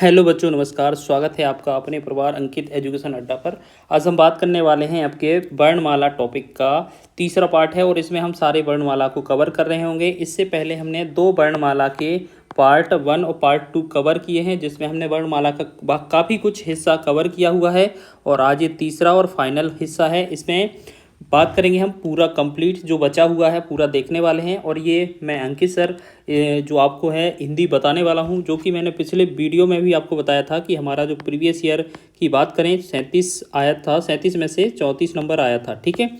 Hello बच्चों, नमस्कार। स्वागत है आपका अपने परिवार अंकित एजुकेशन अड्डा पर। आज हम बात करने वाले हैं आपके वर्णमाला टॉपिक का तीसरा पार्ट है और इसमें हम सारे वर्णमाला को कवर कर रहे होंगे। इससे पहले हमने दो वर्णमाला के पार्ट 1 और पार्ट 2 कवर किए हैं, जिसमें हमने वर्णमाला का काफ़ी कुछ हिस्सा कवर किया हुआ है और आज ये तीसरा और फाइनल हिस्सा है। इसमें बात करेंगे हम पूरा कंप्लीट जो बचा हुआ है पूरा देखने वाले हैं। और ये मैं अंकित सर जो आपको है हिंदी बताने वाला हूं, जो कि मैंने पिछले वीडियो में भी आपको बताया था कि हमारा जो प्रीवियस ईयर की बात करें 37 आया था, 37 में से 34 नंबर आया था। ठीक है,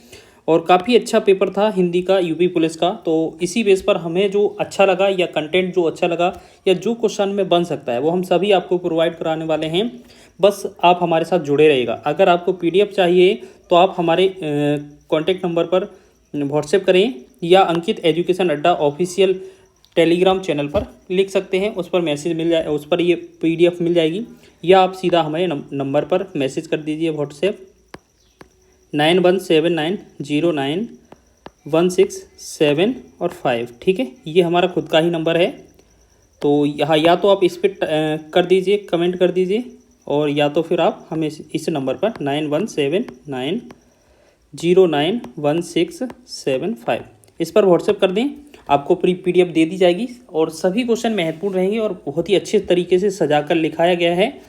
और काफ़ी अच्छा पेपर था हिंदी का, यूपी पुलिस का। तो इसी बेस पर हमें जो अच्छा लगा या कंटेंट जो अच्छा लगा या जो क्वेश्चन में बन सकता है वो हम सभी आपको प्रोवाइड कराने वाले हैं। बस आप हमारे साथ जुड़े रहिएगा। अगर आपको पीडीएफ चाहिए तो आप हमारे कॉन्टैक्ट नंबर पर व्हाट्सएप करें या अंकित एजुकेशन अड्डा ऑफिशियल टेलीग्राम चैनल पर लिख सकते हैं। उस पर मैसेज मिल जाए, उस पर ये पीडीएफ मिल जाएगी, या आप सीधा हमारे नंबर पर मैसेज कर दीजिए व्हाट्सएप 9179091675 और 5। ठीक है, ये हमारा खुद का ही नंबर है। तो यहाँ या तो आप इस पर कर दीजिए, कमेंट कर दीजिए, और या तो फिर आप हमें इस नंबर पर 9179091675 इस पर व्हाट्सएप कर दें। आपको पीडीएफ दे दी जाएगी और सभी क्वेश्चन महत्वपूर्ण रहेंगे और बहुत ही अच्छे तरीके से सजाकर लिखाया गया है।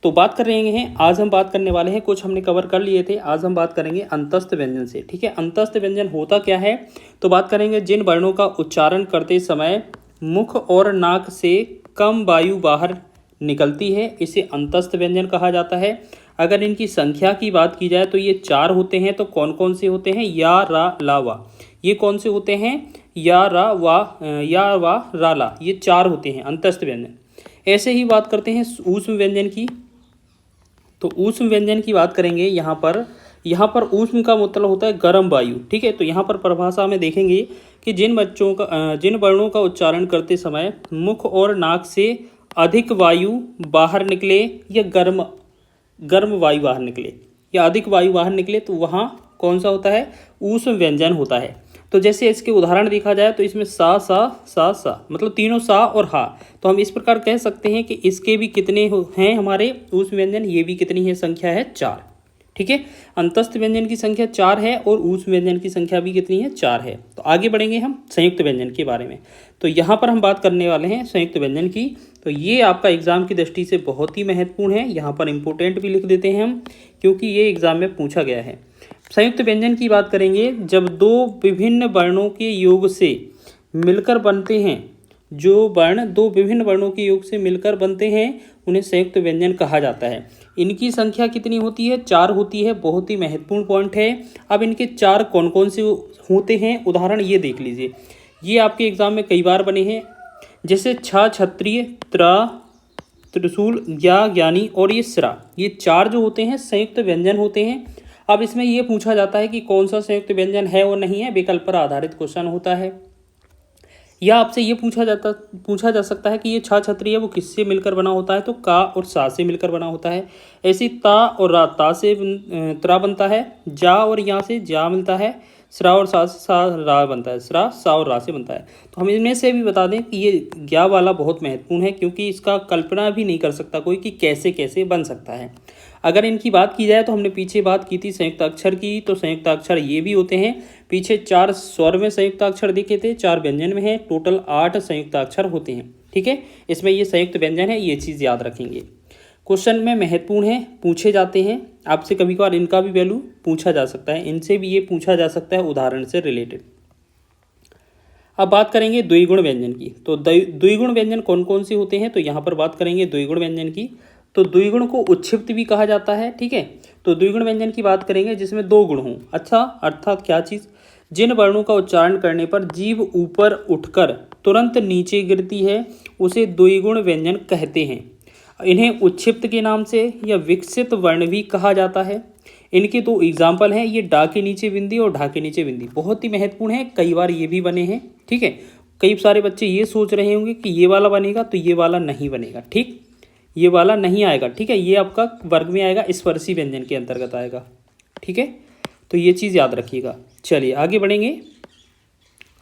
तो बात कर रहे हैं, आज हम बात करने वाले हैं, कुछ हमने कवर कर लिए थे, आज हम बात करेंगे अंतस्थ व्यंजन से। ठीक है, अंतस्थ व्यंजन होता क्या है, तो बात करेंगे जिन वर्णों का उच्चारण करते समय मुख और नाक से कम वायु बाहर निकलती है, इसे अंतस्थ व्यंजन कहा जाता है। अगर इनकी संख्या की बात की जाए तो ये 4 होते हैं। तो कौन कौन से होते हैं? या, रा, ला, वा। ये कौन से होते हैं? या, रा, वा, या, वा, रा, ला। ये 4 होते हैं अंतस्थ व्यंजन। ऐसे ही बात करते हैं ऊष्म व्यंजन की। तो ऊष्म व्यंजन की बात करेंगे यहाँ पर ऊष्म का मतलब होता है गर्म वायु। ठीक है, तो यहाँ पर परिभाषा में देखेंगे कि जिन वर्णों का उच्चारण करते समय मुख और नाक से अधिक वायु बाहर निकले या गर्म वायु बाहर निकले या अधिक वायु बाहर निकले, तो वहाँ कौन सा होता है? ऊष्म व्यंजन होता है। तो जैसे इसके उदाहरण देखा जाए तो इसमें सा मतलब तीनों सा और हा। तो हम इस प्रकार कह सकते हैं कि इसके भी कितने हैं हमारे ऊष्म व्यंजन, ये भी कितनी है? संख्या है 4। ठीक है, अंतस्थ व्यंजन की संख्या 4 है और ऊष्म व्यंजन की संख्या भी कितनी है? 4 है। तो आगे बढ़ेंगे हम संयुक्त व्यंजन के बारे में। तो यहाँ पर हम बात करने वाले हैं संयुक्त व्यंजन की। तो ये आपका एग्जाम की दृष्टि से बहुत ही महत्वपूर्ण है। यहाँ पर इंपोर्टेंट भी लिख देते हैं हम, क्योंकि ये एग्जाम में पूछा गया है। संयुक्त व्यंजन की बात करेंगे जब दो विभिन्न वर्णों के योग से मिलकर बनते हैं, जो वर्ण दो विभिन्न वर्णों के योग से मिलकर बनते हैं उन्हें संयुक्त व्यंजन कहा जाता है। इनकी संख्या कितनी होती है? 4 होती है। बहुत ही महत्वपूर्ण पॉइंट है। अब इनके 4 कौन कौन से होते हैं, उदाहरण ये देख लीजिए। ये आपके एग्जाम में कई बार बने हैं, जैसे छ, क्षत्रिय, त्रा, त्रिशूल, ज्ञा, ज्ञानी और ये स्रा। ये 4 जो होते हैं संयुक्त व्यंजन होते हैं। अब इसमें ये पूछा जाता है कि कौन सा संयुक्त व्यंजन है और नहीं है, विकल्प पर आधारित क्वेश्चन होता है। या आपसे ये पूछा जा सकता है कि ये छ, क्षत्रिय वो किससे मिलकर बना होता है, तो का और सा से मिलकर बना होता है। ऐसे ता और रा, ता से त्रा बनता है, जा और यहाँ से जा मिलता है, स्रा और सा से सा रा बनता है, स्रा सा और रा से बनता है। तो हम इनमें से भी बता दें कि ये ज्ञा वाला बहुत महत्वपूर्ण है, क्योंकि इसका कल्पना भी नहीं कर सकता कोई कि कैसे कैसे बन सकता है। अगर इनकी बात की जाए तो हमने पीछे बात की थी संयुक्त अक्षर की, तो संयुक्त अक्षर ये भी होते हैं। पीछे 4 स्वर में संयुक्त अक्षर देखे थे, 4 व्यंजन में है, टोटल 8 संयुक्त अक्षर होते हैं। ठीक है, इसमें ये संयुक्त व्यंजन है, ये चीज़ याद रखेंगे। क्वेश्चन में महत्वपूर्ण है, पूछे जाते हैं आपसे। कभी कभार इनका भी वैल्यू पूछा जा सकता है, इनसे भी ये पूछा जा सकता है उदाहरण से रिलेटेड। अब बात करेंगे द्विगुण व्यंजन की। तो द्विगुण व्यंजन कौन कौन से होते हैं, तो यहाँ पर बात करेंगे द्विगुण व्यंजन की। तो द्विगुण को उच्छिप्त भी कहा जाता है। ठीक है, तो द्विगुण व्यंजन की बात करेंगे जिसमें 2 गुण हों। अच्छा, अर्थात क्या चीज़? जिन वर्णों का उच्चारण करने पर जीभ ऊपर उठकर तुरंत नीचे गिरती है उसे द्विगुण व्यंजन कहते हैं। इन्हें उच्छिप्त के नाम से या विकसित वर्ण भी कहा जाता है। इनके 2 एग्जाम्पल हैं, ये डा के नीचे बिंदी और ढा के नीचे बिंदी। बहुत ही महत्वपूर्ण है, कई बार ये भी बने हैं। ठीक है, कई सारे बच्चे ये सोच रहे होंगे कि ये वाला बनेगा, तो ये वाला नहीं बनेगा। ठीक, ये वाला नहीं आएगा। ठीक है, ये आपका वर्ग में आएगा, स्पर्शी व्यंजन के अंतर्गत आएगा। ठीक है, तो ये चीज़ याद रखिएगा। चलिए आगे बढ़ेंगे।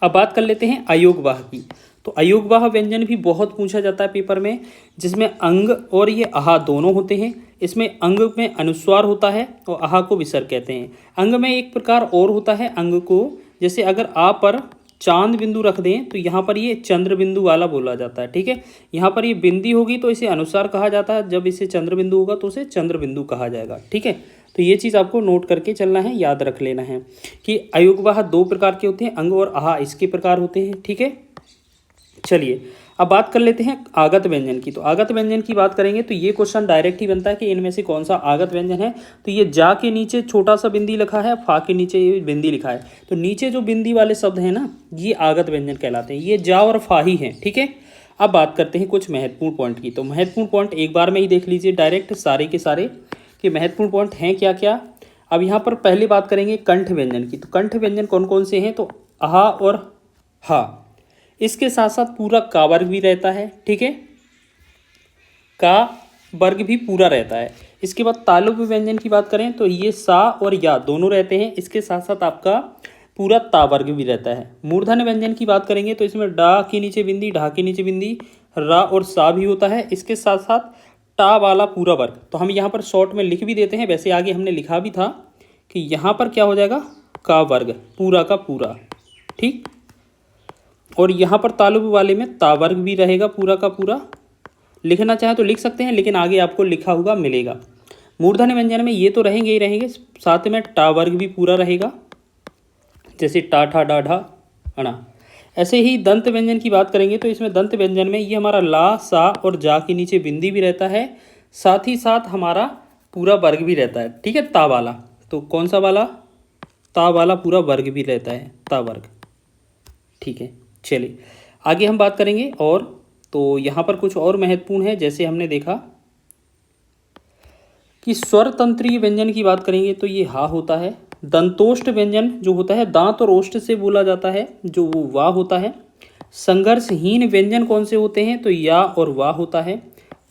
अब बात कर लेते हैं अयोगवाह की। तो अयोगवाह व्यंजन भी बहुत पूछा जाता है पेपर में, जिसमें अंग और ये आहा दोनों होते हैं। इसमें अंग में अनुस्वार होता है और आहा को विसर्ग कहते हैं। अंग में एक प्रकार और होता है अंग को, जैसे अगर आ पर चांद बिंदु रख दें तो यहाँ पर ये चंद्र बिंदु वाला बोला जाता है। ठीक है, यहाँ पर ये बिंदी होगी तो इसे अनुसार कहा जाता है, जब इसे चंद्र बिंदु होगा तो उसे चंद्र बिंदु कहा जाएगा। ठीक है, तो ये चीज़ आपको नोट करके चलना है, याद रख लेना है कि अयोगवाह दो प्रकार के होते हैं, अंग और आहा इसके प्रकार होते हैं। ठीक है, चलिए अब बात कर लेते हैं आगत व्यंजन की। तो आगत व्यंजन की बात करेंगे तो ये क्वेश्चन डायरेक्ट ही बनता है कि इनमें से कौन सा आगत व्यंजन है। तो ये जा के नीचे छोटा सा बिंदी लिखा है, फा के नीचे ये बिंदी लिखा है, तो नीचे जो बिंदी वाले शब्द हैं ना, ये आगत व्यंजन कहलाते हैं। ये जा और फा ही हैं। ठीक है, अब बात करते हैं कुछ महत्वपूर्ण पॉइंट की। तो महत्वपूर्ण पॉइंट एक बार में ही देख लीजिए डायरेक्ट सारे के सारे कि महत्वपूर्ण पॉइंट हैं क्या क्या। अब यहाँ पर पहले बात करेंगे कंठ व्यंजन की। तो कंठ व्यंजन कौन कौन से हैं, तो आहा और हा, इसके साथ साथ पूरा का वर्ग भी रहता है। ठीक है, का वर्ग भी पूरा रहता है। इसके बाद तालुब व्यंजन की बात करें तो ये सा और या दोनों रहते हैं, इसके साथ साथ आपका पूरा ता वर्ग भी रहता है। मूर्धन्य व्यंजन की बात करेंगे तो इसमें डा के नीचे बिंदी, ढा के नीचे बिंदी, रा और सा भी होता है, इसके साथ साथ टा वाला पूरा वर्ग। तो हम यहाँ पर शॉर्ट में लिख भी देते हैं, वैसे आगे हमने लिखा भी था कि यहाँ पर क्या हो जाएगा, का वर्ग पूरा का पूरा। ठीक, और यहाँ पर तालुब वाले में ता वर्ग भी रहेगा पूरा का पूरा। लिखना चाहे तो लिख सकते हैं, लेकिन आगे आपको लिखा हुआ मिलेगा। मूर्धन्य व्यंजन में ये तो रहेंगे ही रहेंगे, साथ में टा वर्ग भी पूरा रहेगा, जैसे टा ठा डा ढा अणा। ऐसे ही दंत व्यंजन की बात करेंगे तो इसमें दंत व्यंजन में ये हमारा ला सा और जा के नीचे बिंदी भी रहता है, साथ ही साथ हमारा पूरा वर्ग भी रहता है। ठीक है, ता वाला, तो कौन सा वाला, ता वाला पूरा वर्ग भी रहता है, ता वर्ग। ठीक है, चलिए आगे हम बात करेंगे। और तो यहाँ पर कुछ और महत्वपूर्ण है, जैसे हमने देखा कि स्वर तंत्रीय व्यंजन की बात करेंगे तो ये हा होता है। दंतोष्ट व्यंजन जो होता है दांत और ओष्ठ से बोला जाता है, जो वो वाह होता है। संघर्षहीन व्यंजन कौन से होते हैं, तो या और वाह होता है।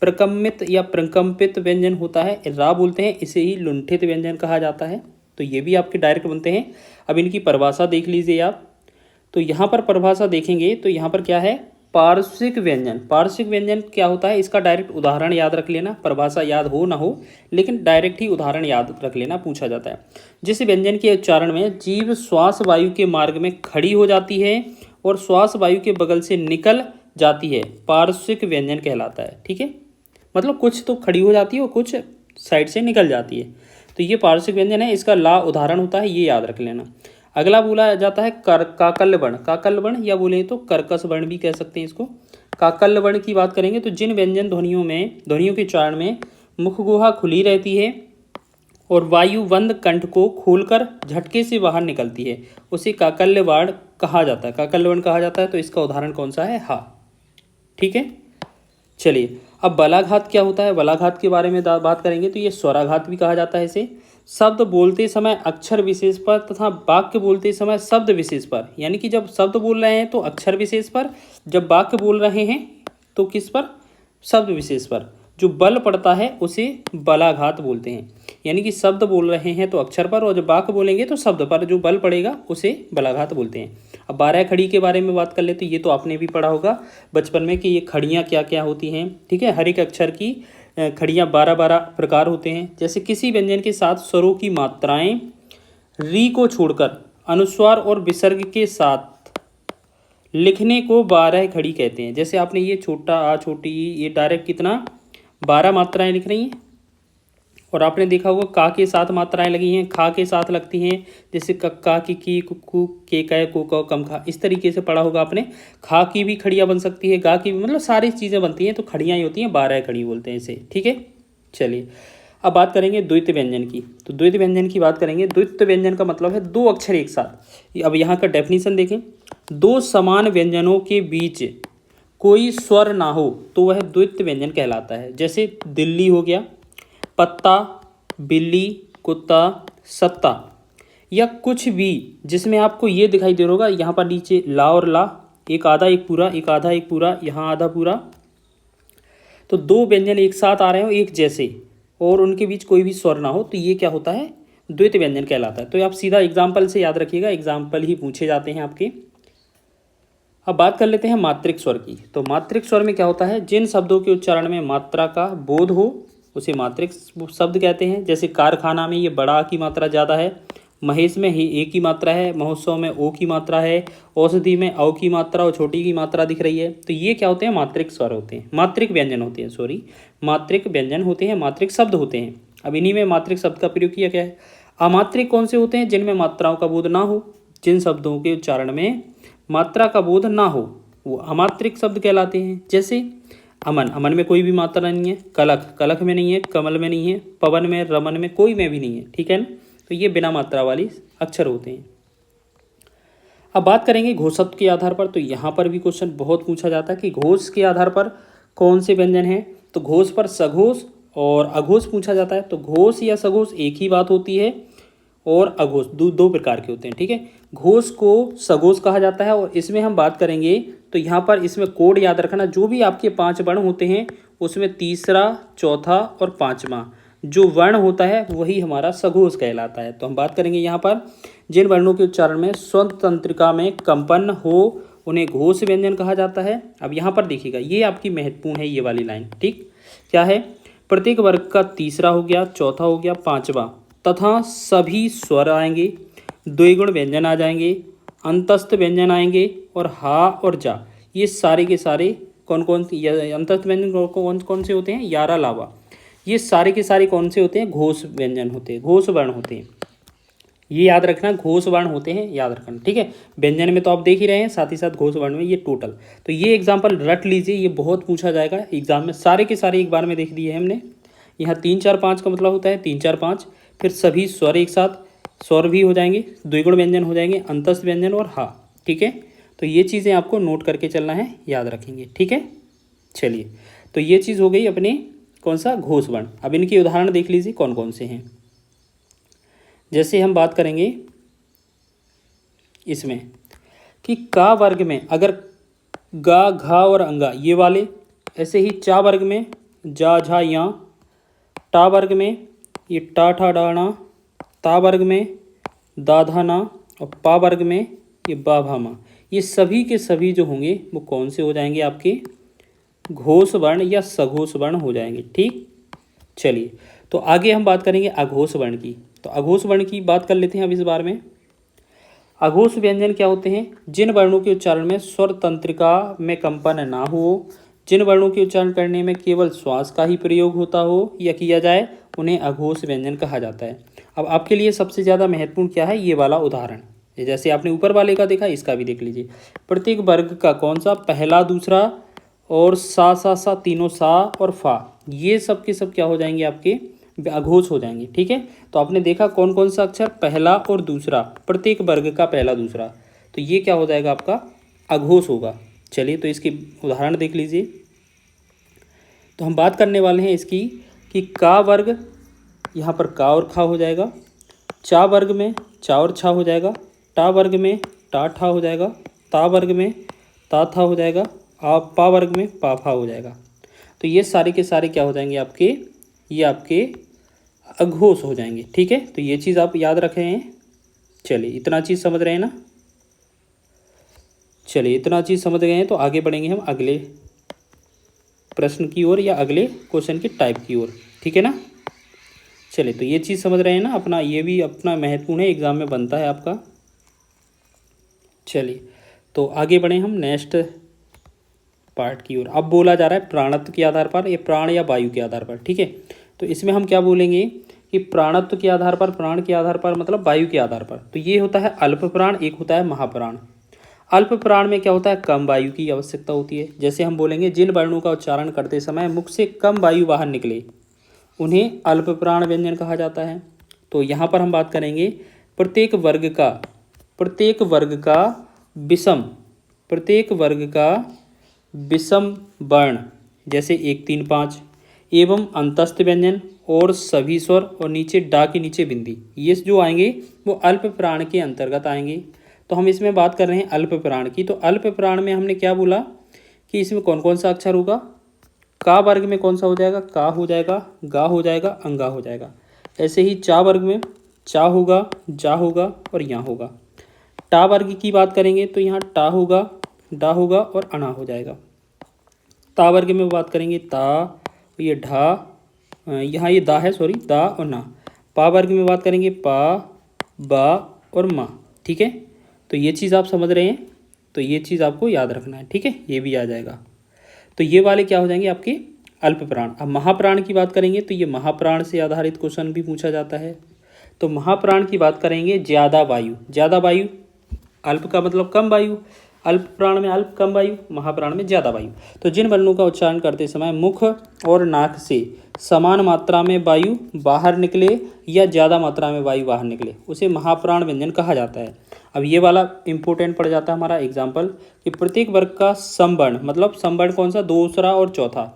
प्रकम्पित या प्रकम्पित व्यंजन होता है, रा बोलते हैं, इसे ही लुंठित व्यंजन कहा जाता है। तो ये भी आपके डायरेक्ट बनते हैं। अब इनकी परिभाषा देख लीजिए आप। तो यहाँ पर परिभाषा देखेंगे तो यहाँ पर क्या है, पार्श्विक व्यंजन। पार्श्विक व्यंजन क्या होता है, इसका डायरेक्ट उदाहरण याद रख लेना, परिभाषा याद हो ना हो, लेकिन डायरेक्ट ही उदाहरण याद रख लेना, पूछा जाता है। जिस व्यंजन के उच्चारण में जीभ श्वास वायु के मार्ग में खड़ी हो जाती है और श्वास वायु के बगल से निकल जाती है, पार्श्विक व्यंजन कहलाता है। ठीक है, मतलब कुछ तो खड़ी हो जाती है और कुछ साइड से निकल जाती है, तो ये पार्श्विक व्यंजन है। इसका ला उदाहरण होता है, ये याद रख लेना। अगला बोला जाता है काकल्य वर्ण। काकल्य वर्ण या बोले तो कर्कश वर्ण भी कह सकते हैं इसको। काकल्य वर्ण की बात करेंगे तो जिन व्यंजन ध्वनियों के उच्चारण में मुख गुहा खुली रहती है और वायुबंद कंठ को खोलकर झटके से बाहर निकलती है, उसे काकल्य वर्ण कहा जाता है। काकल्य वर्ण कहा जाता है, तो इसका उदाहरण कौन सा है, हा। ठीक है, चलिए अब बलाघात क्या होता है, बलाघात के बारे में बात करेंगे तो ये स्वराघात भी कहा जाता है इसे। शब्द बोलते समय अक्षर विशेष पर तथा वाक्य बोलते समय शब्द विशेष पर, यानी कि जब शब्द बोल रहे हैं तो अक्षर विशेष पर, जब वाक्य बोल रहे हैं तो किस पर, शब्द विशेष पर। जो बल पड़ता है उसे बलाघात बोलते हैं, यानी कि शब्द बोल रहे हैं तो अक्षर पर, और जब वाक्य बोलेंगे तो शब्द पर जो बल पड़ेगा उसे बलाघात बोलते हैं। अब 12 खड़ी के बारे में बात कर ले तो ये तो आपने भी पढ़ा होगा बचपन में कि ये खड़ियाँ क्या क्या होती हैं। ठीक है, हर एक अक्षर की खड़ियाँ 12 प्रकार होते हैं। जैसे किसी व्यंजन के साथ स्वरों की मात्राएं री को छोड़कर अनुस्वार और विसर्ग के साथ लिखने को 12 खड़ी कहते हैं। जैसे आपने ये छोटा आ छोटी ये डायरेक्ट कितना 12 मात्राएं लिख रही हैं, और आपने देखा होगा का के साथ मात्राएं लगी हैं, खा के साथ लगती हैं, जैसे कक्का की कुक्कू के कै को कम खा, इस तरीके से पढ़ा होगा आपने। खा की भी खड़ियाँ बन सकती है, गा की भी, मतलब सारी चीज़ें बनती हैं, तो खड़ियाँ ही होती हैं, 12 खड़ी बोलते हैं इसे। ठीक है, चलिए अब बात करेंगे द्वित व्यंजन की। तो द्वित व्यंजन की बात करेंगे, द्वित व्यंजन का मतलब है 2 अक्षर एक साथ। अब यहाँ का डेफिनेशन देखें, 2 समान व्यंजनों के बीच कोई स्वर ना हो तो वह द्वित व्यंजन कहलाता है। जैसे दिल्ली हो गया, पत्ता, बिल्ली, कुत्ता, सत्ता, या कुछ भी जिसमें आपको ये दिखाई दे रहा होगा यहाँ पर नीचे ला और ला, एक आधा एक पूरा, एक आधा एक पूरा, यहाँ आधा पूरा, तो 2 व्यंजन एक साथ आ रहे हो एक जैसे और उनके बीच कोई भी स्वर ना हो, तो ये क्या होता है, द्वित व्यंजन कहलाता है। तो आप सीधा एग्जाम्पल से याद रखिएगा, एग्जाम्पल ही पूछे जाते हैं आपके। अब बात कर लेते हैं मात्रिक स्वर की। तो मात्रिक स्वर में क्या होता है, जिन शब्दों के उच्चारण में मात्रा का बोध हो उसे मात्रिक शब्द कहते हैं। जैसे कारखाना में ये बड़ा की मात्रा ज़्यादा है, महेश में ही ए की मात्रा है, महोत्सव में ओ की मात्रा है, औषधि में औ की मात्रा और छोटी की मात्रा दिख रही है। तो ये क्या होते हैं, मात्रिक स्वर होते हैं, मात्रिक व्यंजन होते हैं, सॉरी मात्रिक व्यंजन होते हैं, मात्रिक शब्द होते हैं। अब इन्हीं में मात्रिक शब्द का प्रयोग किया गया है। अमात्रिक कौन से होते हैं, जिनमें मात्राओं का बोध ना हो, जिन शब्दों के उच्चारण में मात्रा का बोध ना हो वो अमात्रिक शब्द कहलाते हैं। जैसे अमन, अमन में कोई भी मात्रा नहीं है, कलख, कलख में नहीं है, कमल में नहीं है, पवन में, रमन में, कोई में भी नहीं है, ठीक है ना। तो ये बिना मात्रा वाली अक्षर होते हैं। अब बात करेंगे घोषत्व के आधार पर। तो यहाँ पर भी क्वेश्चन बहुत पूछा जाता है कि घोष के आधार पर कौन से व्यंजन हैं। तो घोष पर सघोष और अघोष पूछा जाता है। तो घोष या सघोष एक ही बात होती है और अघोष दो प्रकार के होते हैं, ठीक है। घोष को सघोष कहा जाता है और इसमें हम बात करेंगे तो यहाँ पर इसमें कोड याद रखना, जो भी आपके 5 वर्ण होते हैं उसमें तीसरा, चौथा और पाँचवा जो वर्ण होता है वही हमारा सघोष कहलाता है। तो हम बात करेंगे यहाँ पर जिन वर्णों के उच्चारण में स्वर तंत्रिका में कंपन हो उन्हें घोष व्यंजन कहा जाता है। अब यहाँ पर देखिएगा, ये आपकी महत्वपूर्ण है ये वाली लाइन, ठीक। क्या है, प्रत्येक वर्ग का तीसरा हो गया, चौथा हो गया, पाँचवा तथा सभी स्वर आएंगे, द्विगुण व्यंजन आ जाएंगे, अंतस्थ व्यंजन आएंगे और हा और जा, ये सारे के सारे कौन कौन अंतस्थ व्यंजन कौन कौन से होते हैं, यारा लावा, ये सारे के सारे कौन से होते हैं, घोष व्यंजन होते हैं, घोष वर्ण होते हैं। ये याद रखना, घोष वर्ण होते हैं, याद रखना, ठीक है। व्यंजन में तो आप देख ही रहे हैं, साथ ही साथ घोष वर्ण में ये टोटल। तो ये एग्जाम्पल रट लीजिए, ये बहुत पूछा जाएगा एग्जाम में, सारे के सारे एक बार में देख दिए हमने। यहाँ 3 4 5 का मतलब होता है 3 4 5, फिर सभी स्वर एक साथ, स्वर भी हो जाएंगे, द्विगुण व्यंजन हो जाएंगे, अंतस्थ व्यंजन और हा, ठीक है। तो ये चीज़ें आपको नोट करके चलना है, याद रखेंगे, ठीक है। चलिए, तो ये चीज़ हो गई अपने कौन सा, घोष वर्ण। अब इनके उदाहरण देख लीजिए कौन कौन से हैं। जैसे हम बात करेंगे इसमें कि का वर्ग में अगर गा, घा और अंगा ये वाले, ऐसे ही चा वर्ग में जा, झा, या, टा वर्ग में ये टा, ठा, डाना, ता वर्ग में दा, धा, ना और पा वर्ग में ये बा, भा, मा, ये सभी के सभी जो होंगे वो कौन से हो जाएंगे, आपके घोष वर्ण या सघोष वर्ण हो जाएंगे, ठीक। चलिए, तो आगे हम बात करेंगे अघोष वर्ण की। तो अघोष वर्ण की बात कर लेते हैं अब इस बार में। अघोष व्यंजन क्या होते हैं, जिन वर्णों के उच्चारण में स्वर तंत्रिका में कंपन ना हो, जिन वर्णों के उच्चारण करने में केवल श्वास का ही प्रयोग होता हो या किया जाए, उन्हें अघोष व्यंजन कहा जाता है। अब आपके लिए सबसे ज़्यादा महत्वपूर्ण क्या है, ये वाला उदाहरण, जैसे आपने ऊपर वाले का देखा, इसका भी देख लीजिए। प्रत्येक वर्ग का कौन सा, पहला, दूसरा और सा तीनों सा और फा, ये सब के सब क्या हो जाएंगे, आपके अघोष हो जाएंगे, ठीक है। तो आपने देखा कौन कौन सा अक्षर, पहला और दूसरा, प्रत्येक वर्ग का पहला दूसरा, तो ये क्या हो जाएगा, आपका अघोष होगा। चलिए, तो इसके उदाहरण देख लीजिए। तो हम बात करने वाले हैं इसकी कि का वर्ग, यहाँ पर का और खा हो जाएगा, चा वर्ग में चा और छा हो जाएगा, टा वर्ग में टा ठा हो जाएगा, ता वर्ग में ता था हो जाएगा, पा वर्ग में पा फा हो जाएगा। तो ये सारे के सारे क्या हो जाएंगे, आपके ये आपके अघोष हो जाएंगे, ठीक है। तो ये चीज़ आप याद रख रहे हैं। चलिए, इतना चीज़ समझ रहे हैं ना। चलिए, इतना चीज़ समझ गए हैं तो आगे बढ़ेंगे हम अगले प्रश्न की ओर या अगले क्वेश्चन की टाइप की ओर, ठीक है ना। चलिए, तो ये चीज़ समझ रहे हैं ना अपना, ये भी अपना महत्वपूर्ण है, एग्जाम में बनता है आपका। चलिए, तो आगे बढ़े हम नेक्स्ट पार्ट की ओर। अब बोला जा रहा है प्राणत्व के आधार पर, ये प्राण या वायु के आधार पर, ठीक है। तो इसमें हम क्या बोलेंगे कि प्राणत्व के आधार पर, प्राण के आधार पर मतलब वायु के आधार पर। तो ये होता है अल्प प्राण, एक होता है महाप्राण। अल्प प्राण में क्या होता है, कम वायु की आवश्यकता होती है। जैसे हम बोलेंगे जिन वर्णों का उच्चारण करते समय मुख से कम वायु बाहर निकले उन्हें अल्प प्राण व्यंजन कहा जाता है। तो यहाँ पर हम बात करेंगे प्रत्येक वर्ग का विषम वर्ण, जैसे 1 3 5 एवं अंतस्थ व्यंजन और सभी स्वर और नीचे डा के नीचे बिंदी, ये जो आएंगे वो अल्प प्राण के अंतर्गत आएंगे। तो हम इसमें बात कर रहे हैं अल्प प्राण की। तो अल्प प्राण में हमने क्या बोला कि इसमें कौन कौन सा अक्षर होगा, का वर्ग में कौन सा हो जाएगा, का हो जाएगा, गा हो जाएगा, अंगा हो जाएगा। ऐसे ही चा वर्ग में चा होगा, जा होगा और यहाँ होगा। टा वर्ग की बात करेंगे तो यहाँ टा होगा, डा होगा और अना हो जाएगा। ता वर्ग में बात करेंगे ता, ये ढा, यहाँ ये दा है, सॉरी, दा और ना। पा वर्ग में बात करेंगे पा, बा और मा। ठीक है, तो ये चीज़ आप समझ रहे हैं, तो ये चीज़ आपको याद रखना है। ठीक है, ये भी आ जाएगा। तो ये वाले क्या हो जाएंगे आपके अल्प प्राण। अब महाप्राण की बात करेंगे तो ये महाप्राण से आधारित क्वेश्चन भी पूछा जाता है। तो महाप्राण की बात करेंगे ज़्यादा वायु, ज़्यादा वायु, अल्प का मतलब कम वायु, अल्प प्राण में अल्प कम वायु, महाप्राण में ज़्यादा वायु। तो जिन वर्णों का उच्चारण करते समय मुख और नाक से समान मात्रा में वायु बाहर निकले या ज़्यादा मात्रा में वायु बाहर निकले उसे महाप्राण व्यंजन कहा जाता है। अब ये वाला इंपॉर्टेंट पड़ जाता है हमारा एग्जाम्पल कि प्रत्येक वर्ग का समवर्ण, मतलब समवर्ण कौन सा, दूसरा और चौथा,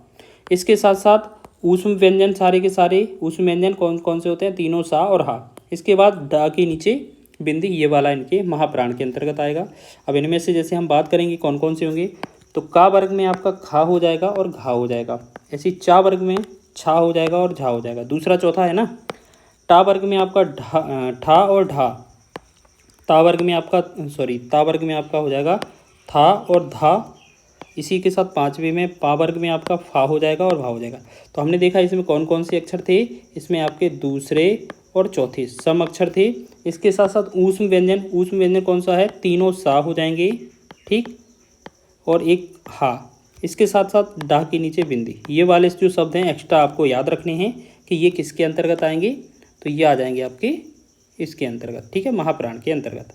इसके साथ साथ ऊष्म व्यंजन, सारे के सारे ऊष्म व्यंजन कौन कौन से होते हैं, तीनों सा और हा। इसके बाद डा के नीचे बिंदी, ये वाला इनके महाप्राण के अंतर्गत आएगा। अब इनमें से जैसे हम बात करेंगे कौन कौन से होंगे, तो का वर्ग में आपका खा हो जाएगा और घा हो जाएगा। ऐसे चा वर्ग में छा हो जाएगा और झा हो जाएगा, दूसरा चौथा है ना। टा वर्ग में आपका ठा और ढा। ता वर्ग में आपका, सॉरी, ता वर्ग में आपका हो जाएगा था और धा। इसी के साथ पांचवे में पा वर्ग में आपका फा हो जाएगा और भा हो जाएगा। तो हमने देखा इसमें कौन कौन से अक्षर थे, इसमें आपके दूसरे और चौथे सम अक्षर थे। इसके साथ साथ ऊष्म व्यंजन, ऊष्म व्यंजन कौन सा है, तीनों सा हो जाएंगे, ठीक, और एक हा। इसके साथ साथ डा के नीचे बिंदी। ये वाले जो शब्द हैं एक्स्ट्रा आपको याद रखने हैं कि ये किसके अंतर्गत आएंगे, तो ये आ जाएंगे आपके इसके अंतर्गत, ठीक है, महाप्राण के अंतर्गत।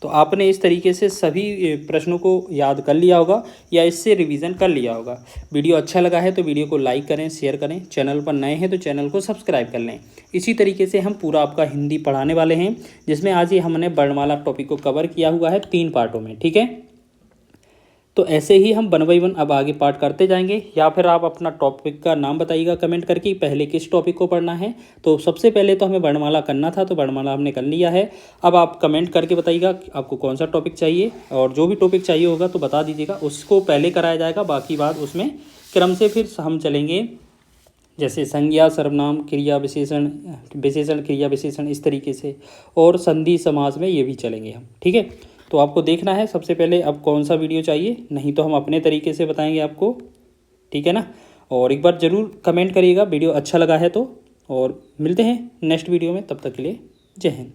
तो आपने इस तरीके से सभी प्रश्नों को याद कर लिया होगा या इससे रिवीजन कर लिया होगा। वीडियो अच्छा लगा है तो वीडियो को लाइक करें, शेयर करें। चैनल पर नए हैं तो चैनल को सब्सक्राइब कर लें। इसी तरीके से हम पूरा आपका हिंदी पढ़ाने वाले हैं, जिसमें आज ही हमने वर्णमाला टॉपिक को कवर किया हुआ है 3 पार्टों में, ठीक है। तो ऐसे ही हम 1 बाय 1 अब आगे पार्ट करते जाएंगे, या फिर आप अपना टॉपिक का नाम बताइएगा कमेंट करके पहले किस टॉपिक को पढ़ना है। तो सबसे पहले तो हमें वर्णमाला करना था, तो वर्णमाला हमने कर लिया है। अब आप कमेंट करके बताइएगा आपको कौन सा टॉपिक चाहिए, और जो भी टॉपिक चाहिए होगा तो बता दीजिएगा, उसको पहले कराया जाएगा, बाकी बात उसमें क्रम से फिर हम चलेंगे, जैसे संज्ञा, सर्वनाम, क्रिया विशेषण, विशेषण, क्रिया विशेषण, इस तरीके से, और संधि समास में ये भी चलेंगे हम, ठीक है। तो आपको देखना है सबसे पहले अब कौन सा वीडियो चाहिए, नहीं तो हम अपने तरीके से बताएंगे आपको, ठीक है ना। और एक बार ज़रूर कमेंट करिएगा वीडियो अच्छा लगा है तो, और मिलते हैं नेक्स्ट वीडियो में, तब तक के लिए जय हिंद।